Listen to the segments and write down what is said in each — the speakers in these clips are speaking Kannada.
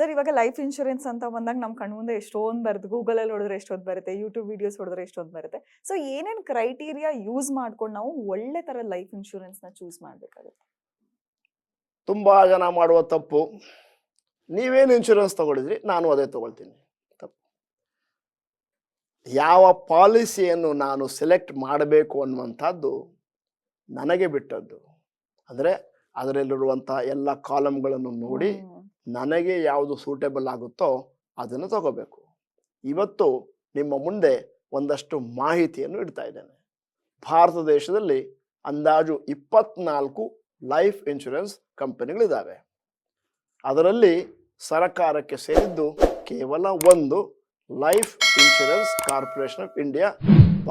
ಸರ್ ಇವಾಗ ಲೈಫ್ ಇನ್ಶೂರೆನ್ಸ್ ಅಂತ ಬಂದಾಗ ನಮ್ಮ ಕಣ್ಮುಂದೆ ಎಷ್ಟೊಂದು ಬರುತ್ತೆ, ಗೂಗಲಲ್ಲಿ ಹೊಡೆದ್ರೆ ಎಷ್ಟೊಂದು ಬರುತ್ತೆ, ಯೂಟ್ಯೂಬ್ ವಿಡಿಯೋಸ್ ಹೊಡೆದ್ರೆ ಎಷ್ಟೊಂದು ಬರುತ್ತೆ. ಸೊ ಏನೇನು ಕ್ರೈಟೀರಿಯಾ ಯೂಸ್ ಮಾಡ್ಕೊಂಡು ನಾವು ಒಳ್ಳೆ ಥರ ಲೈಫ್ ಇನ್ಶೂರೆನ್ಸ್ನ ಚೂಸ್ ಮಾಡಬೇಕಾಗುತ್ತೆ? ತುಂಬ ಜನ ಮಾಡುವ ತಪ್ಪು, ನೀವೇನು ಇನ್ಶೂರೆನ್ಸ್ ತಗೊಂಡಿದ್ರಿ ನಾನು ಅದೇ ತಗೊಳ್ತೀನಿ. ತಪ್ಪು. ಯಾವ ಪಾಲಿಸಿಯನ್ನು ನಾನು ಸೆಲೆಕ್ಟ್ ಮಾಡಬೇಕು ಅನ್ನುವಂಥದ್ದು ನನಗೆ ಬಿಟ್ಟದ್ದು. ಅಂದರೆ ಅದರಲ್ಲಿರುವಂಥ ಎಲ್ಲ ಕಾಲಮ್ಗಳನ್ನು ನೋಡಿ ನನಗೆ ಯಾವುದು ಸೂಟೇಬಲ್ ಆಗುತ್ತೋ ಅದನ್ನು ತಗೋಬೇಕು. ಇವತ್ತು ನಿಮ್ಮ ಮುಂದೆ ಒಂದಷ್ಟು ಮಾಹಿತಿಯನ್ನು ಇಡ್ತಾ ಇದ್ದೇನೆ. ಭಾರತ ದೇಶದಲ್ಲಿ ಅಂದಾಜು 24 ಲೈಫ್ ಇನ್ಶೂರೆನ್ಸ್ ಕಂಪನಿಗಳಿದ್ದಾವೆ. ಅದರಲ್ಲಿ ಸರ್ಕಾರಕ್ಕೆ ಸೇರಿದ್ದು ಕೇವಲ ಒಂದು life insurance corporation of India.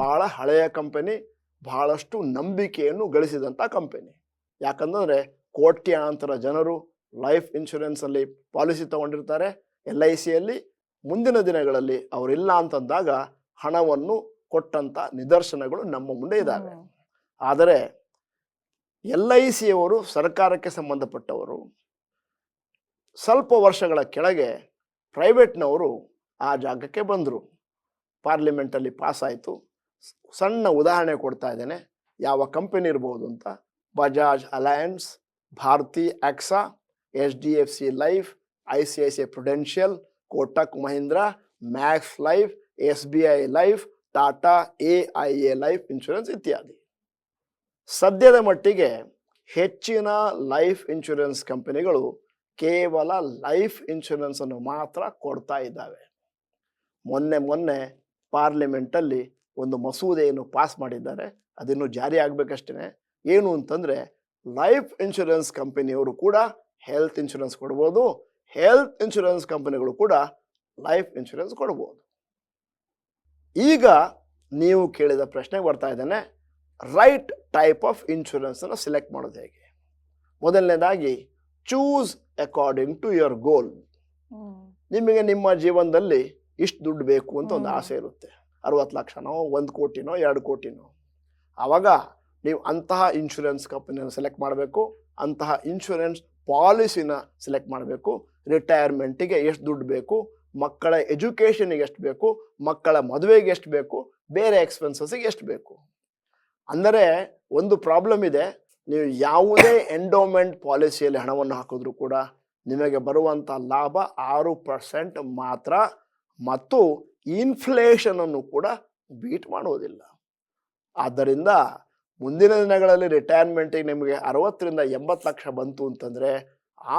ಬಹಳ ಹಳೆಯ ಕಂಪನಿ, ಬಹಳಷ್ಟು ನಂಬಿಕೆಯನ್ನು ಗಳಿಸಿದಂಥ ಕಂಪನಿ. ಯಾಕಂದರೆ ಕೋಟ್ಯಾಂತರ ಜನರು ಲೈಫ್ ಇನ್ಶೂರೆನ್ಸಲ್ಲಿ ಪಾಲಿಸಿ ತಗೊಂಡಿರ್ತಾರೆ. LICಯಲ್ಲಿ ಮುಂದಿನ ದಿನಗಳಲ್ಲಿ ಅವರಿಲ್ಲ ಅಂತಂದಾಗ ಹಣವನ್ನು ಕೊಟ್ಟಂಥ ನಿದರ್ಶನಗಳು ನಮ್ಮ ಮುಂದೆ ಇದ್ದಾವೆ. ಆದರೆ LICಯವರು ಸರ್ಕಾರಕ್ಕೆ ಸಂಬಂಧಪಟ್ಟವರು. ಸ್ವಲ್ಪ ವರ್ಷಗಳ ಕೆಳಗೆ ಪ್ರೈವೇಟ್ನವರು ಆ ಜಾಗಕ್ಕೆ ಬಂದರು. ಪಾರ್ಲಿಮೆಂಟಲ್ಲಿ ಪಾಸ್ ಆಯಿತು. ಸಣ್ಣ ಉದಾಹರಣೆ ಕೊಡ್ತಾ ಇದ್ದೇನೆ ಯಾವ ಕಂಪನಿ ಇರ್ಬೋದು ಅಂತ. Bajaj Allianz, Bharti AXA, HDFC life, ICICI Prudential, Kotak Mahindra, Max Life, SBI life, Tata AIA life insurance ಇತ್ಯಾದಿ. ಸದ್ಯದ ಮಟ್ಟಿಗೆ ಹೆಚ್ಚಿನ ಲೈಫ್ ಇನ್ಶೂರೆನ್ಸ್ ಕಂಪನಿಗಳು ಕೇವಲ ಲೈಫ್ ಇನ್ಶೂರೆನ್ಸ್ ಅನ್ನು ಮಾತ್ರ ಕೊಡ್ತಾ ಇದ್ದಾವೆ. ಮೊನ್ನೆ ಪಾರ್ಲಿಮೆಂಟಲ್ಲಿ ಒಂದು ಮಸೂದೆಯನ್ನು ಪಾಸ್ ಮಾಡಿದ್ದಾರೆ. ಅದಿನ್ನು ಜಾರಿ ಆಗಬೇಕಷ್ಟೇ. ಏನು ಅಂತಂದರೆ ಲೈಫ್ ಇನ್ಶೂರೆನ್ಸ್ ಕಂಪನಿಯವರು ಕೂಡ ಹೆಲ್ತ್ ಇನ್ಶೂರೆನ್ಸ್ ಕೊಡ್ಬೋದು, ಹೆಲ್ತ್ ಇನ್ಶೂರೆನ್ಸ್ ಕಂಪನಿಗಳು ಕೂಡ ಲೈಫ್ ಇನ್ಶೂರೆನ್ಸ್ ಕೊಡ್ಬೋದು. ಈಗ ನೀವು ಕೇಳಿದ ಪ್ರಶ್ನೆ ಬರ್ತಾ ಇದ್ದೇನೆ, ರೈಟ್ ಟೈಪ್ ಆಫ್ ಇನ್ಶೂರೆನ್ಸನ್ನು ಸೆಲೆಕ್ಟ್ ಮಾಡೋದು ಹೇಗೆ? ಮೊದಲನೇದಾಗಿ choose according to your goal. ನಿಮಗೆ ನಿಮ್ಮ ಜೀವನದಲ್ಲಿ ಇಷ್ಟು ದುಡ್ಡು ಬೇಕು ಅಂತ ಒಂದು ಆಸೆ ಇರುತ್ತೆ. 60 ಲಕ್ಷನೋ, 1 ಕೋಟಿನೋ, 2 ಕೋಟಿನೋ. ಆವಾಗ ನೀವು ಅಂತಹ ಇನ್ಶೂರೆನ್ಸ್ ಕಂಪನಿಯನ್ನು ಸೆಲೆಕ್ಟ್ ಮಾಡಬೇಕು, ಅಂತಹ ಇನ್ಶೂರೆನ್ಸ್ ಪಾಲಿಸಿನ ಸೆಲೆಕ್ಟ್ ಮಾಡಬೇಕು. ರಿಟೈರ್ಮೆಂಟಿಗೆ ಎಷ್ಟು ದುಡ್ಡು ಬೇಕು, ಮಕ್ಕಳ ಎಜುಕೇಷನಿಗೆ ಎಷ್ಟು ಬೇಕು, ಮಕ್ಕಳ ಮದುವೆಗೆ ಎಷ್ಟು ಬೇಕು, ಬೇರೆ ಎಕ್ಸ್ಪೆನ್ಸಸ್ಗೆ ಎಷ್ಟು ಬೇಕು. ಅಂದರೆ ಒಂದು ಪ್ರಾಬ್ಲಮ್ ಇದೆ, ನೀವು ಯಾವುದೇ ಎಂಡೋಮೆಂಟ್ ಪಾಲಿಸಿಯಲ್ಲಿ ಹಣವನ್ನು ಹಾಕಿದ್ರೂ ಕೂಡ ನಿಮಗೆ ಬರುವಂಥ ಲಾಭ 6% ಮಾತ್ರ, ಮತ್ತು ಇನ್ಫ್ಲೇಷನನ್ನು ಕೂಡ ಬೀಟ್ ಮಾಡೋದಿಲ್ಲ. ಆದ್ದರಿಂದ ಮುಂದಿನ ದಿನಗಳಲ್ಲಿ ರಿಟೈರ್ಮೆಂಟಿಗೆ ನಿಮಗೆ 60ರಿಂದ 80 ಲಕ್ಷ ಬಂತು ಅಂತಂದರೆ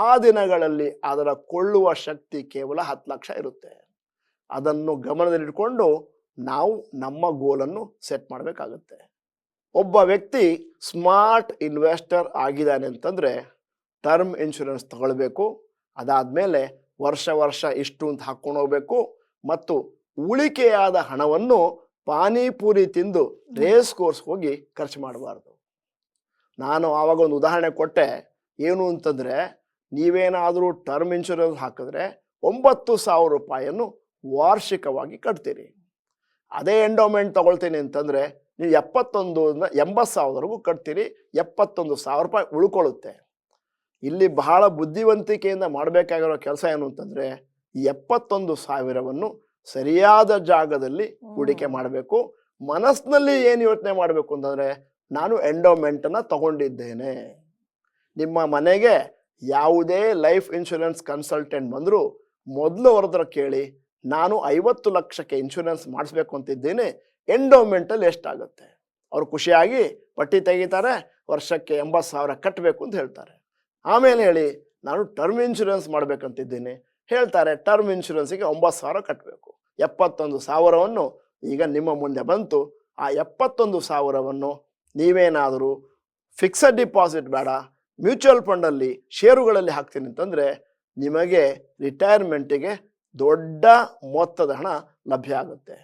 ಆ ದಿನಗಳಲ್ಲಿ ಅದರ ಕೊಳ್ಳುವ ಶಕ್ತಿ ಕೇವಲ 10 ಲಕ್ಷ ಇರುತ್ತೆ. ಅದನ್ನು ಗಮನದಲ್ಲಿಟ್ಕೊಂಡು ನಾವು ನಮ್ಮ ಗೋಲನ್ನು ಸೆಟ್ ಮಾಡಬೇಕಾಗುತ್ತೆ. ಒಬ್ಬ ವ್ಯಕ್ತಿ ಸ್ಮಾರ್ಟ್ ಇನ್ವೆಸ್ಟರ್ ಆಗಿದ್ದಾನೆ ಅಂತಂದರೆ ಟರ್ಮ್ ಇನ್ಶೂರೆನ್ಸ್ ತಗೊಳ್ಬೇಕು. ಅದಾದಮೇಲೆ ವರ್ಷ ಇಷ್ಟು ಅಂತ ಹಾಕ್ಕೊಂಡು ಹೋಗಬೇಕು. ಮತ್ತು ಉಳಿಕೆಯಾದ ಹಣವನ್ನು ಪಾನಿಪುರಿ ತಿಂದು ರೇಸ್ ಕೋರ್ಸ್ ಹೋಗಿ ಖರ್ಚು ಮಾಡಬಾರ್ದು. ನಾನು ಆವಾಗ ಒಂದು ಉದಾಹರಣೆ ಕೊಟ್ಟೆ. ಏನು ಅಂತಂದರೆ, ನೀವೇನಾದರೂ ಟರ್ಮ್ ಇನ್ಶೂರೆನ್ಸ್ ಹಾಕಿದ್ರೆ 9,000 ರೂಪಾಯಿಯನ್ನು ವಾರ್ಷಿಕವಾಗಿ ಕಟ್ತೀರಿ. ಅದೇ ಎಂಡೋಮೆಂಟ್ ತಗೊಳ್ತೀನಿ ಅಂತಂದರೆ ನೀವು 71ರಿಂದ 80,000ವರೆಗೂ ಕಟ್ತೀರಿ. 71,000 ರೂಪಾಯಿ ಉಳ್ಕೊಳ್ಳುತ್ತೆ. ಇಲ್ಲಿ ಬಹಳ ಬುದ್ಧಿವಂತಿಕೆಯಿಂದ ಮಾಡಬೇಕಾಗಿರೋ ಕೆಲಸ ಏನು ಅಂತಂದರೆ, ಈ 71,000ವನ್ನು ಸರಿಯಾದ ಜಾಗದಲ್ಲಿ ಹೂಡಿಕೆ ಮಾಡಬೇಕು. ಮನಸ್ಸಿನಲ್ಲಿ ಏನು ಯೋಚನೆ ಮಾಡಬೇಕು ಅಂತಂದರೆ, ನಾನು ಎಂಡೋಮೆಂಟನ್ನು ತಗೊಂಡಿದ್ದೇನೆ. ನಿಮ್ಮ ಮನೆಗೆ ಯಾವುದೇ ಲೈಫ್ ಇನ್ಶೂರೆನ್ಸ್ ಕನ್ಸಲ್ಟೆಂಟ್ ಬಂದರೂ ಮೊದಲು ಅವ್ರ ಹತ್ರ ಕೇಳಿ, ನಾನು 50 ಲಕ್ಷಕ್ಕೆ ಇನ್ಶೂರೆನ್ಸ್ ಮಾಡಿಸ್ಬೇಕು ಅಂತಿದ್ದೀನಿ, ಎಂಡೋಮೆಂಟಲ್ಲಿ ಎಷ್ಟಾಗುತ್ತೆ? ಅವರು ಖುಷಿಯಾಗಿ ಪಟ್ಟಿ ತೆಗಿತಾರೆ, ವರ್ಷಕ್ಕೆ 80,000 ಕಟ್ಟಬೇಕು ಅಂತ ಹೇಳ್ತಾರೆ. ಆಮೇಲೆ ಹೇಳಿ, ನಾನು ಟರ್ಮ್ ಇನ್ಶೂರೆನ್ಸ್ ಮಾಡಬೇಕಂತಿದ್ದೀನಿ, ಹೇಳ್ತಾರೆ ಟರ್ಮ್ ಇನ್ಶೂರೆನ್ಸಿಗೆ 9,000 ಕಟ್ಟಬೇಕು. 71,000ವನ್ನು ಈಗ ನಿಮ್ಮ ಮುಂದೆ ಬಂತು. ಆ 71,000ವನ್ನು ನೀವೇನಾದರೂ ಫಿಕ್ಸಡ್ ಡಿಪಾಸಿಟ್ ಬೇಡ, ಮ್ಯೂಚುವಲ್ ಫಂಡಲ್ಲಿ ಷೇರುಗಳಲ್ಲಿ ಹಾಕ್ತೀನಿ ಅಂತಂದರೆ ನಿಮಗೆ ರಿಟೈರ್ಮೆಂಟಿಗೆ ದೊಡ್ಡ ಮೊತ್ತದ ಹಣ ಲಭ್ಯ ಆಗುತ್ತೆ.